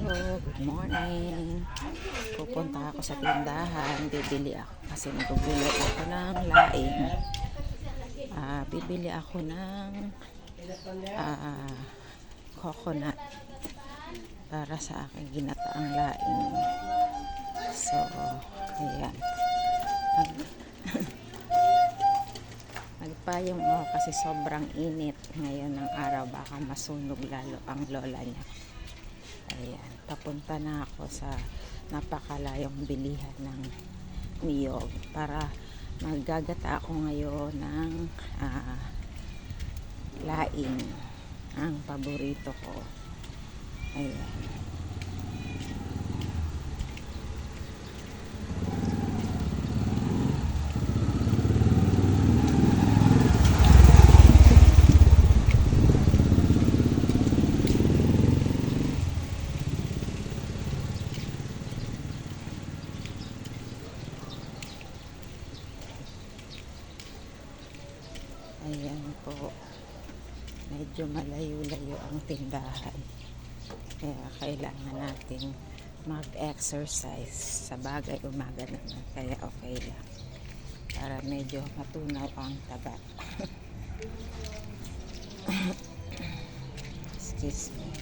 Good morning. Pupunta ako sa tindahan. Bibili ako kasi magbibili ako ng laing. Bibili ako ng coconut para sa aking ginataang laing. So, ayan. Nagpayong ako kasi sobrang init ngayon ng araw. Baka masunog lalo ang lola niya. Ayan, papunta na ako sa napakalayong bilihan ng niyog para maggagata ako ngayon ng laing, ang paborito ko. Ayan. Ayan po, medyo malayo-layo ang tindahan, kaya kailangan nating mag-exercise. Sa bagay umaga naman, kaya okay lang para medyo matunaw ang taba. Excuse me.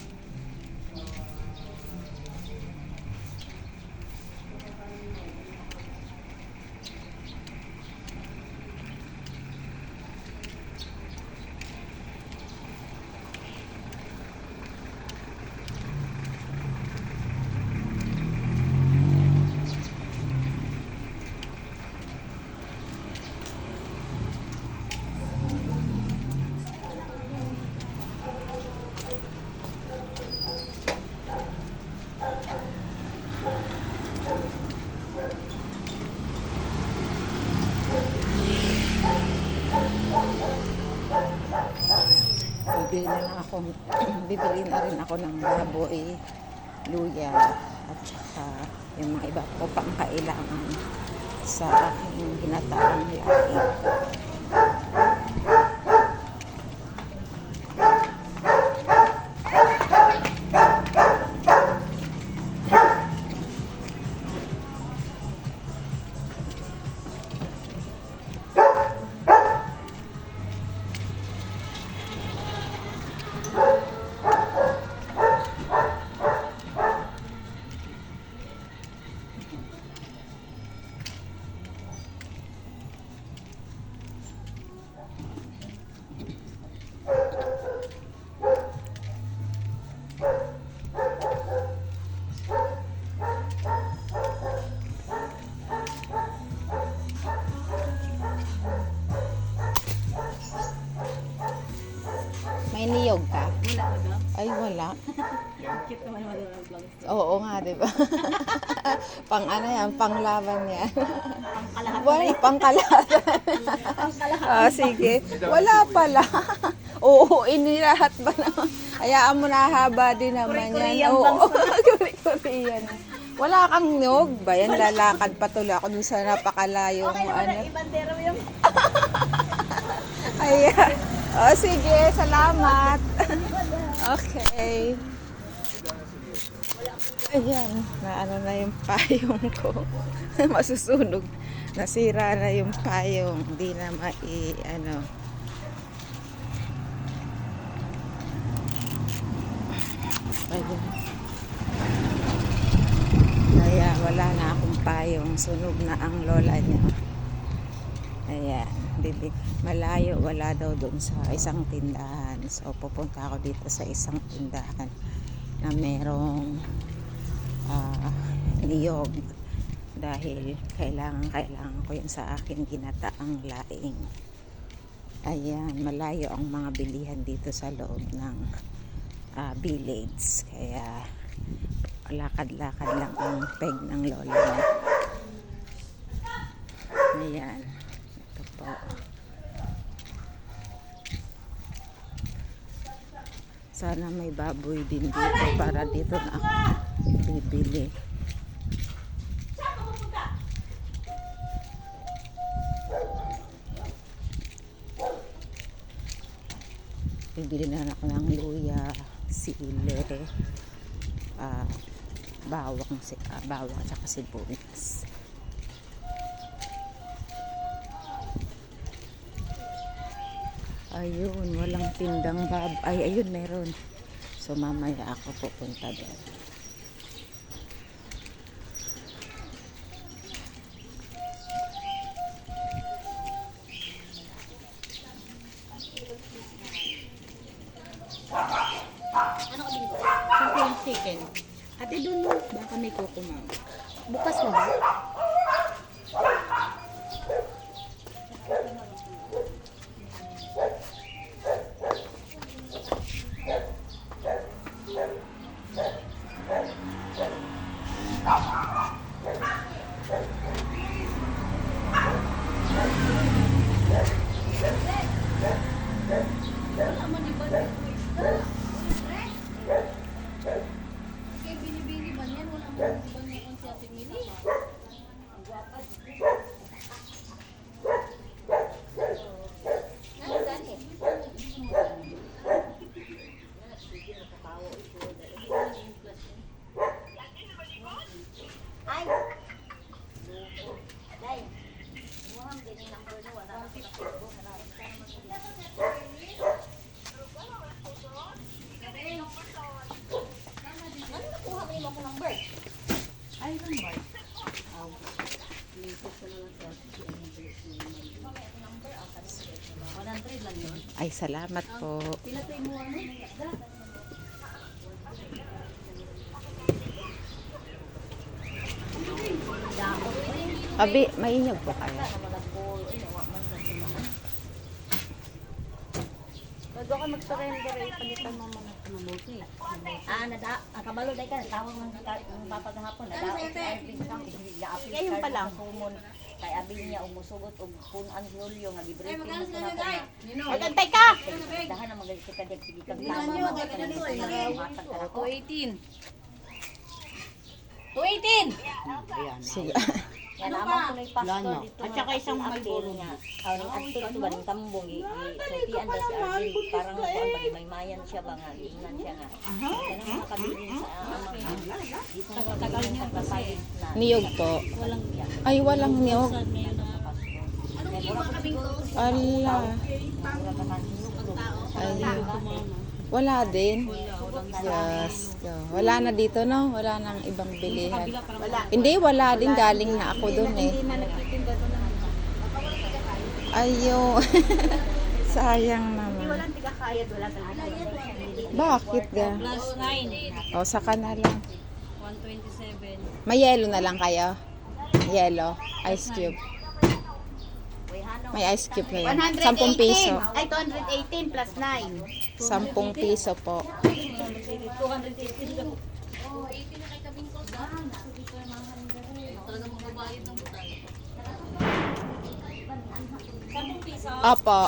Bibili na rin ako ng baboy, luya, at saka yung mga iba ko pang kailangan sa aking ginataang laing. May niyog ka? Wala ba daw? Ay, wala. Cute naman wala ng vlogs. Oo nga, diba? Pang ano yan, panglaban yan. Pangkalahat. Wala, pangkalahatan. Pangkalahat. Sige. Wala pala. Oo, inilahat ba naman? Hayaan mo na, haba din naman yan. Korean Oo, bangs Korean. Wala kang niyog ba? Yan, lalakad patuloy ako dun sa napakalayong Okay naman ano. ang ibandero mo yung... Ayan. Sige, salamat. Okay. Ayan, naano na yung payong ko. Masusunog. Nasira na yung payong. Hindi na ano. Ayan. Kaya wala na akong payong. Sunog na ang lola niya. Ayan. Malayo, wala daw doon sa isang tindahan. So pupunta ako dito sa isang tindahan na merong niyog dahil kailangan ko yun sa akin ginataang laing. Ayan, malayo ang mga bilihan dito sa loob ng village, kaya lakad-lakad lang ang peg ng lola niya. Ayan, ito po. Sana may baboy din dito para dito na ako bibili. Bibili na ako ng luya, sili, bawang at saka sibuyas. Ayun, walang tindang ay ayun meron. So mamaya ako pupunta doon. Ano ka binigay? Siyempre yung chicken. Ate doon mo, baka may kukumang. Bukas na ba? Ay! Day! Mukhang din yung number na wala na ano nakuha mo yung ako number? Ay, number. Number, 100 lang yun. Ay, salamat po. Pinatay mo ano? Abi, mainyog po kayo. Bago ka mag-surrender ay palitan mo muna ng multi. Kabalo dahil ka, tawag ng papagahapon. Ngayon pa lang. Kay abi niya umusugot og punan Julio nga gibriefing mo na ko. Magantay ka! Dahan na magalit ka dek sige kang tama. 218. 218. Sige. Yan naman ko na pastor dito. At saka isang Marlboro nga. Aw ning adto to baning tambong sultian da si Arvin parang ko ang may mayan siya ba nga ingnan siya nga. Kanang makabilin sa dito sa tagal niya na. Niyog po. Walang Ay, walang niyog. Ala. Ay, wala din. Yes. Wala na dito, no? Wala nang ibang bilihan. Hindi, wala din. Galing na ako dun eh. Ayo. Sayang naman. Walang tigakayad, wala talaga. Bakit ga? Plus 9. O, saka na lang. 127. May yelo na lang kayo? Yelo. Ice cube. May ice cube na yan. 10 piso. Ay, 218 plus 9. 10 piso po. 280 lang. Talaga magbabayad ng butal. Opo.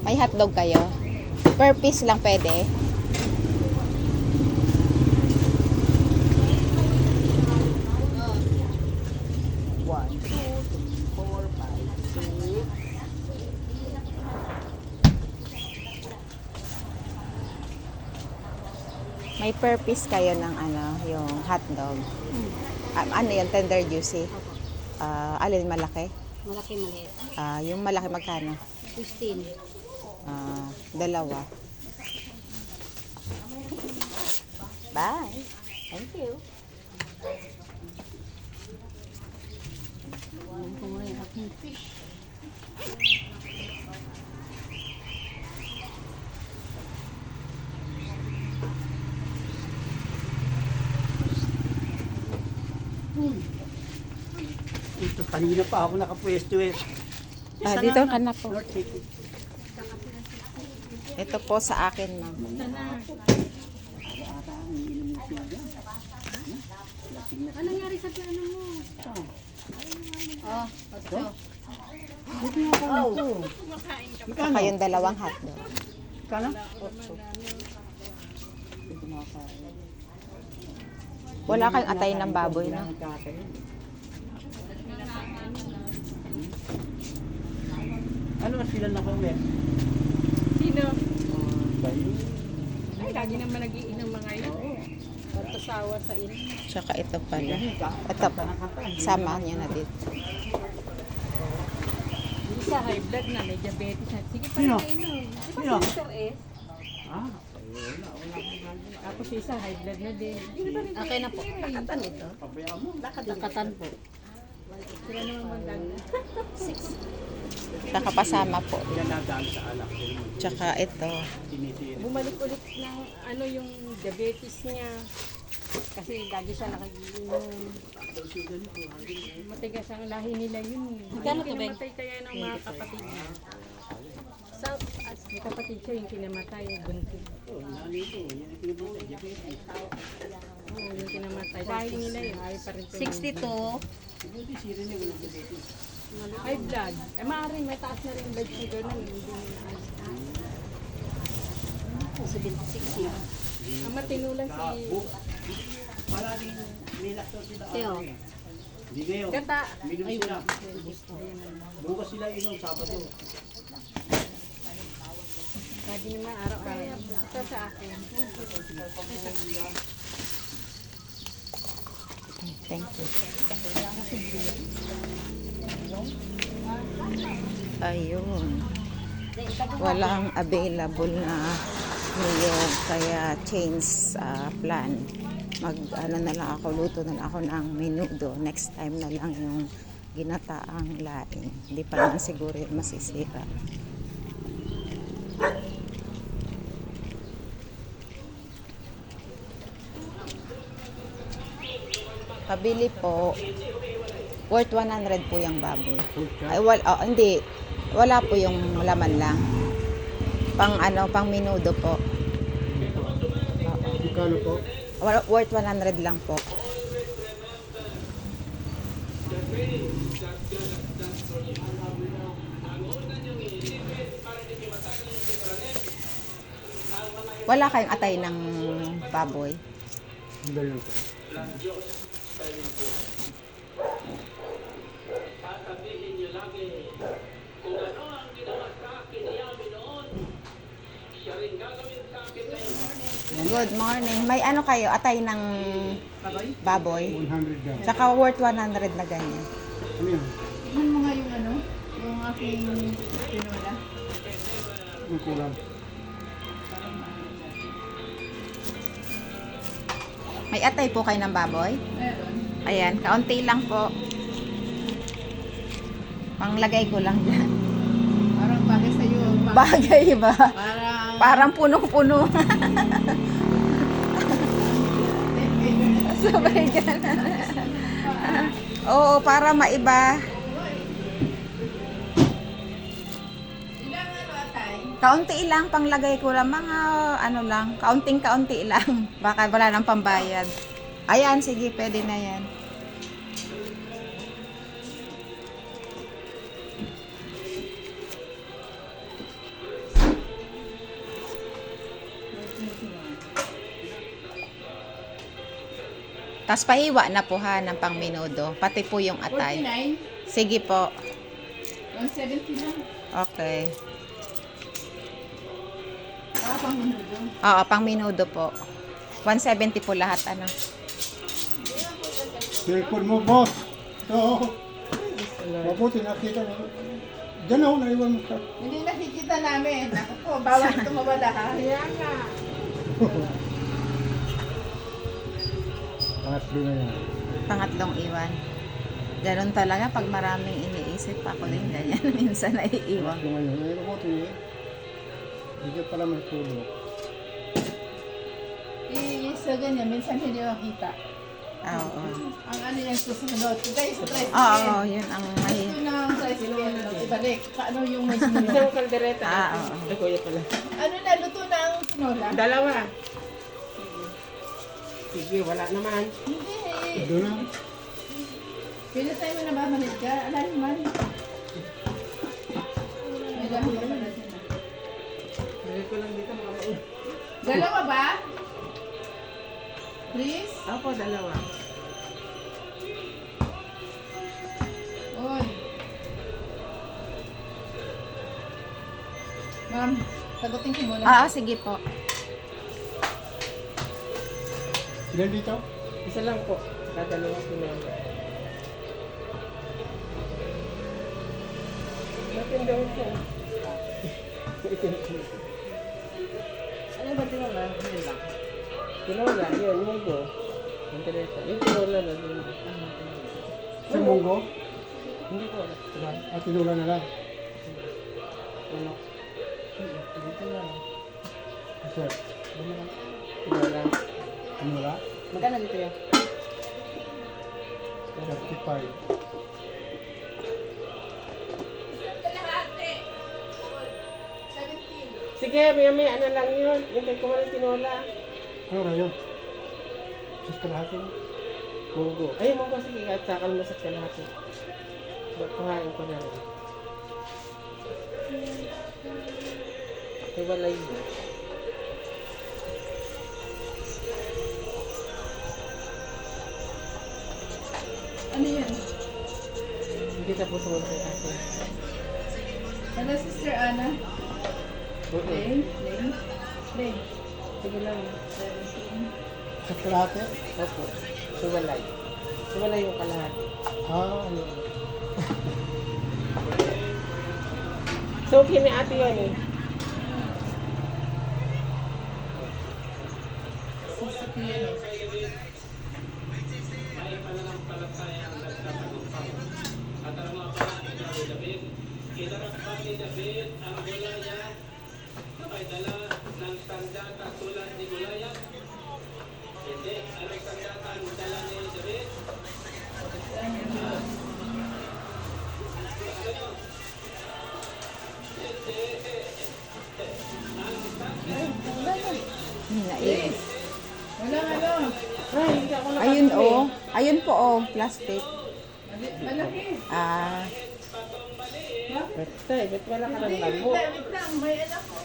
May hotdog kayo? Per piece lang pwede? May per piece kayo ng ano, yung hotdog. Ano yun, tender juicy? Alin malaki? Malaki maliit. Yung malaki magkano? 15. Dalawa. Bye. Thank you. Ito, kanina pa ako nakapwesto eh. Dito ka na po. North City. Ito po sa akin, ma'am. Ano nangyari sa piano mo? Saka yung dalawang hotdog. Kano? Wala kang atay ng baboy, no? Ano sila nakauwi? Sino? Bayo. Ay, lagi naman nag-iinom mga yun. Pagpasawa sa ina. Tsaka ito pala. Ito pa. Samahan niyo na dito. Isa high blood na, may diabetes na. Sige pa Sino? na inom. Di ba Sino? si Sir S? Ah, wala. Tapos isa high blood na din. Okay na po. Lakatan ito. Pabayaan mo. Lakatan po. Sila naman maganda. Tsaka pasama po. Yan nadaan sa alak. Tsaka ito. Tinitiri. Bumalik ulit ng ano yung diabetes niya. Kasi lagi siya nakagiinom. Matigas ang lahi nila yun. Magkano to, Ben? Kinamatay kaya ng mga kapatid niya. Sa, may kapatid siya yung kinamatay, buntis. Oh, nalito. Yan ang pinabutay. Diabetes. Oo, yung kinamatay. Lahi nila yun, ayaw pa rin. 62. Buti sila niya walang diabetes. High blood. Eh, maaaring may taas na rin blood sugar na hindi na. 76 yun. Ang matinulan si Palaging may lakto sila. Teo. Hindi ngayon. Gata. Minum sila. Bukas sila inom, Sabado. Lagi naman araw-araw. Ito sa akin. Thank you. Ayun. Walang available na niyog kaya change plan. Mag ano na lang ako, luto na lang ako ng menudo. Next time na lang yung ginataang laing. Hindi pa naman siguro yung masisira. Pabili po, worth 100 po yung baboy. Ay, hindi. Wala po yung laman lang. Pang ano, pang menudo po. Magkano po? Worth 100 lang po. Wala kayong atay ng baboy? Hindi lang po. Good morning. May ano kayo, atay ng baboy? 100 daw. Tsaka worth 100 na ganyan. Ano yun? Tingnan mo nga yung ano, yung aking tinola. Ang kulang. May atay po kayo ng baboy? Meron. Ayan, kaunti lang po. Panglagay ko lang dyan. Parang bagay sa'yo. Bagay ba? Parang... Parang punong-puno. Sabay dyan. Oo, para maiba. Ilang ano atay? Kaunti lang, panglagay ko lang. Mga ano lang, kaunting-kaunti lang. Baka wala nang pambayad. Ayan, sige, pwede na yan. Tapos pahiwa na po ha ng pang menudo. Pati po yung atay. 49? Sige po. 170 lang. Okay. Pang minuto. Oo, pang menudo po. 170 po lahat, ano. Cellphone mo, boss. Oo. Mabuti nakita mo. Diyan ako naiwan mo ka. Hindi nakikita namin. Ako po, bawal ito mawala ha. Kaya nga. Pangatlo na yan. Pangatlong iwan. Ganon talaga pag maraming iniisip ako din ganyan. Minsan naiiwan. Pangatlo ngayon. Ay, mabuti eh. Hindi pala may tulog. Sa ganyan, minsan hindi makita. Oo. Ang ano yung susunod. Guys, sa tricycle. Oo, yun ang may... Ito na ang tricycle. Ibalik. Paano yung may sumunod? Kaldereta. Oo. Ano na, luto na ang tinola? Dalawa. Sige, wala naman. Hindi. Doon na. Pwede tayo mo na ba manit ka? Alay man. May dahil na na siya. Dalawa ba? Please? Opo, dalawa. Oy. Ma'am, sagutin ko muna. Sige po. Ilan dito? Isa lang po. Saka dalawang tinola. Natin daw po. Ano ba tinola? Ano lang? Tinola, yun, munggo. Yung teresa. Yung tinola na din. Sa munggo? Hindi po. At tinula na lang. Ano? Dito na. Sir, Tinola. tinula? Magkano dito yan? 35. Sige, maya-maya na lang yun. Hintay ko man ang tinola. Ano na yun? Sus kalahati mo. Munggo. Ay, munggo. Sige, kahit sakal mo sa kalahati. Kuhain ko na rin. Hiwalay mo. Ano yan? Hindi tapos mo sa kasi. Ano, Sister Ana? Lane? Lane? Lane. Sige lang. 17. Sa kalahati? Opo. Hiwalay. Hiwalay yung kalahati. Ano? So, okay ni ate yan eh. Hinain. Walang ano. Ay, hindi ako Ayun nakabili. Ayun po plastic. Malaki. Basta eh, ba't wala ka ng Hindi, labo? wait lang. May anak ko.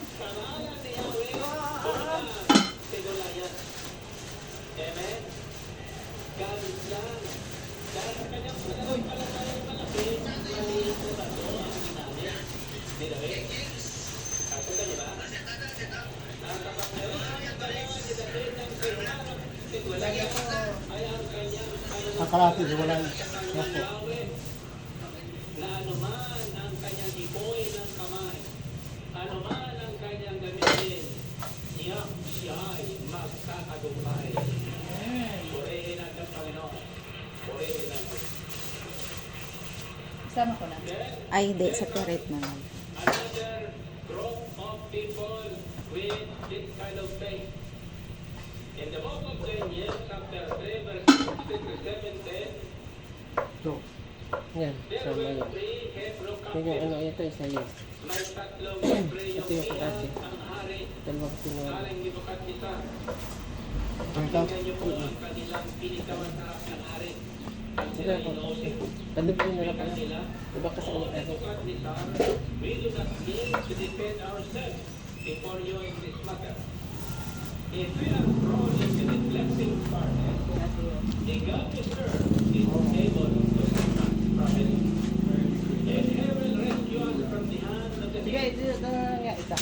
Ang kalahati, wala yun. Opo. na anuman ang kanyang ipoy ng kamay, anuman ang kanyang gamitin, siya ay magkakagumpay. Purihin natin, Panginoon. Purihin natin. Sama ko na. Ay, di. Separate na lang. Another group of people with this kind of faith. In the book of Daniel, chapter 3, verse 6 to 17, Ito. Yan, there sama were yan. 3 Hebrew Yung captives. ano, ito isa yun. May tatlong Hebreo Ito yung kakati. ang hari, Dalawang tinola. aling Nebukadnezar. Ang ito. Tingnan niyo po ang kanilang pinikawan harap ng hari. Ang Ito sila ako. inosip. Tanong nila pala. Nila, Diba kasi "O ano ano? Nebukadnezar, we do not need to defend ourselves before you in this matter. If we are thrown into the blessing furnace, the God we serve is able to save us from it. And he will rescue us from the hand of the Sige, enemy. ito nga isa.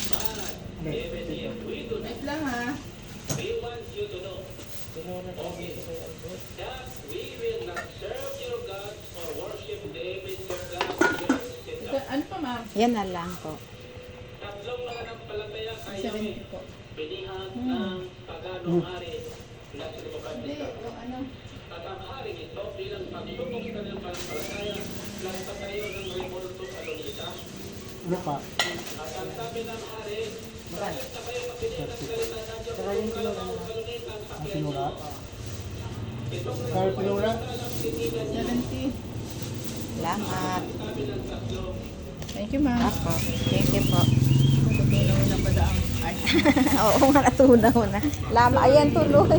Even if we do not, Wait lang ha. we want you to know Tinola ko dito kay Albert. that we will not serve your gods or worship David your God. Ito, ano pa ma'am? Yan na lang po. Tatlong mananampalataya kay 70 Yahweh, po. binihan ng paganong hari na si Hindi, Nebukadnezar. yung ano. At ang haring ito bilang pagsubok sa kanyang pananampalataya, nagtatayo ng revolto sa Lolita. Ano pa? At ang sabi ng hari, bakit na kayo makinig ng salita ng Diyos kung kalawang kalunin ang Ang sakyan tinula? niyo? Itong Kaya tinula? talang tinigan niya, 70. Salamat. sabi ng tatlo, Thank you ma'am. Ako. Thank you po. Natutunaw na ba ang ay. Oo nga, natunaw na. Ayan, tuloy.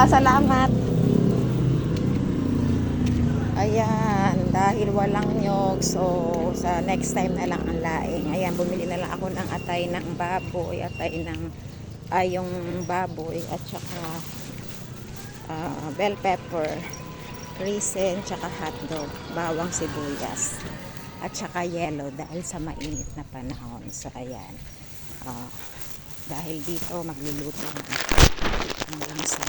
Salamat. Ayan, dahil walang nyog, so sa next time na lang ang laing. Ayan, bumili na lang ako ng atay ng baboy, yung baboy, at saka bell pepper, raisin, tsaka hotdog, bawang sibuyas. at saka yellow dahil sa mainit na panahon. So ayan, dahil dito magluluto na hanggang sa